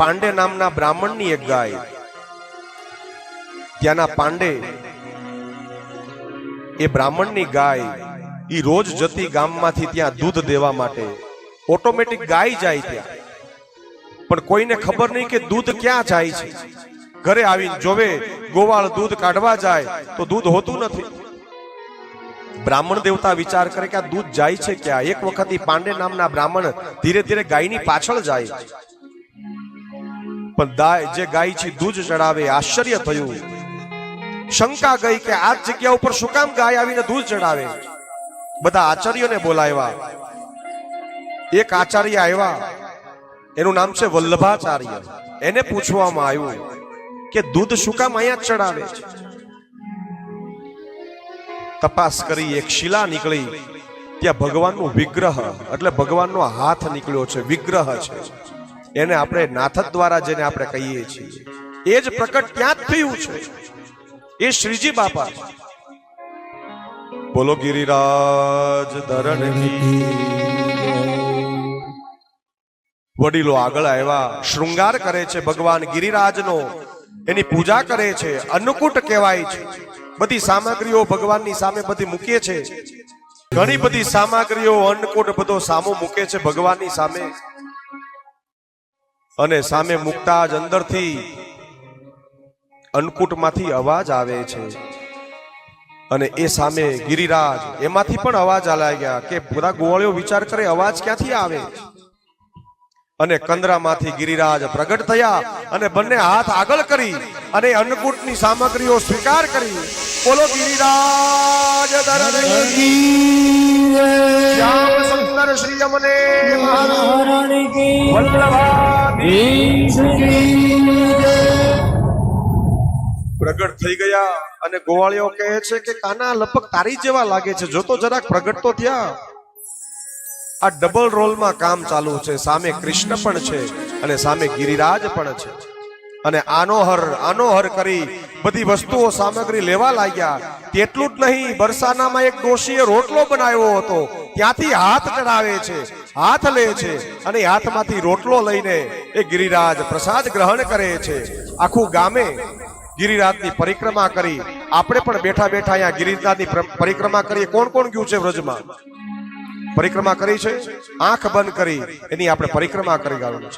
પાંડે નામના બ્રાહ્મણની એક ગાય, ત્યાંના પાંડે એ બ્રાહ્મણની ગાય ઈ રોજ જતી ગામમાંથી ત્યાં દૂધ દેવા માટે ઓટોમેટિક ગાય જાય ત્યાં, પણ કોઈને ખબર નહીં કે દૂધ ક્યાં જાય છે. ઘરે આવીને જોવે ગોવાળ દૂધ કાઢવા જાય તો દૂધ હોતું નથી. બ્રાહ્મણ દેવતા વિચાર કરે કે આ દૂધ જાય છે ક્યાં. એક વખત પાંડે નામના બ્રાહ્મણ ધીરે ધીરે ગાયની પાછળ જાય, પણ જે ગાય છે દૂધ ચડાવે. આશ્ચર્ય થયું, શંકા ગઈ કે આ જગ્યા ઉપર શું કામ ગાય આવીને દૂધ ચડાવે. બધા આચાર્યોને બોલાવ્યા. એક આચાર્ય આવ્યા, એનું નામ છે વલ્લભાચાર્ય. એને પૂછવામાં આવ્યું કે દૂધ શું કામ અહીંયા ચડાવે છે. તપાસ કરી એક શિલા નીકળી, ત્યાં ભગવાનનું વિગ્રહ એટલે ભગવાનનો હાથ નીકળ્યો છે, વિગ્રહ છે. એને આપણે નાથક દ્વારા જેને આપણે કહીએ છીએ એ જ પ્રકટ ત્યાં જ થયું છે. એ શ્રીજી બાપા. બોલો ગિરિરાજ ધરણ કી. વડીલો આગળ આવ્યા, શૃંગાર કરે છે ભગવાન ગિરિરાજનો, એની પૂજા કરે છે. અન્નકૂટ કહેવાય છે. બધી સામગ્રીઓ ભગવાનની સામે બધી મૂકે છે. ઘણી બધી સામગ્રીઓ અન્નકૂટ બધો સામો મૂકે છે ભગવાનની સામે. અને સામે મૂકતા જ અંદરથી અન્નકૂટમાંથી અવાજ આવે છે. અને એ સામે ગિરિરાજ, એમાંથી પણ અવાજ લાગ્યા કે બધા ગોવાળીઓ વિચાર કરે અવાજ ક્યાંથી આવે. અને કંદરામાંથી ગિરિરાજ પ્રગટ થયા અને બંને હાથ આગળ કરી અને અન્નકૂટની સામગ્રીઓ સ્વીકાર કરી. બોલો ગિરિરાજ ધરણ કી. શ્યામ સુંદર શ્રી અમને મહારાણી કી. વલ્લભાધીશ કી. પ્રગટ થઈ ગયા અને ગોવાળીઓ કહે છે કે કાના લપક તારી જેવા લાગે છે, જોતો જરાક પ્રગટ તો થયા. આ ડબલ રોલમાં કામ ચાલુ છે. સામે કૃષ્ણ પણ છે અને સામે ગિરિરાજ પણ છે. અને આનોહર કરી બધી વસ્તુઓ સામગ્રી લેવા લાગ્યા. તેટલું જ નહીં, બરસાનામાં એક ડોશીએ રોટલો બનાવ્યો હતો, ત્યાંથી હાથ ચડાવે છે, હાથ લે છે અને હાથમાંથી રોટલો લઈને એ ગિરિરાજ પ્રસાદ ગ્રહણ કરે છે. આખું ગામે ગિરિરાજની પરિક્રમા કરી. આપણે પણ બેઠા બેઠા અહીંયા ગિરિરાજની પરિક્રમા કરીએ. કોણ કોણ ગયું છે વ્રજમાં પરિક્રમા કરી છે? આંખ બંધ કરી એની આપણે પરિક્રમા કરી ગાવાનું છે.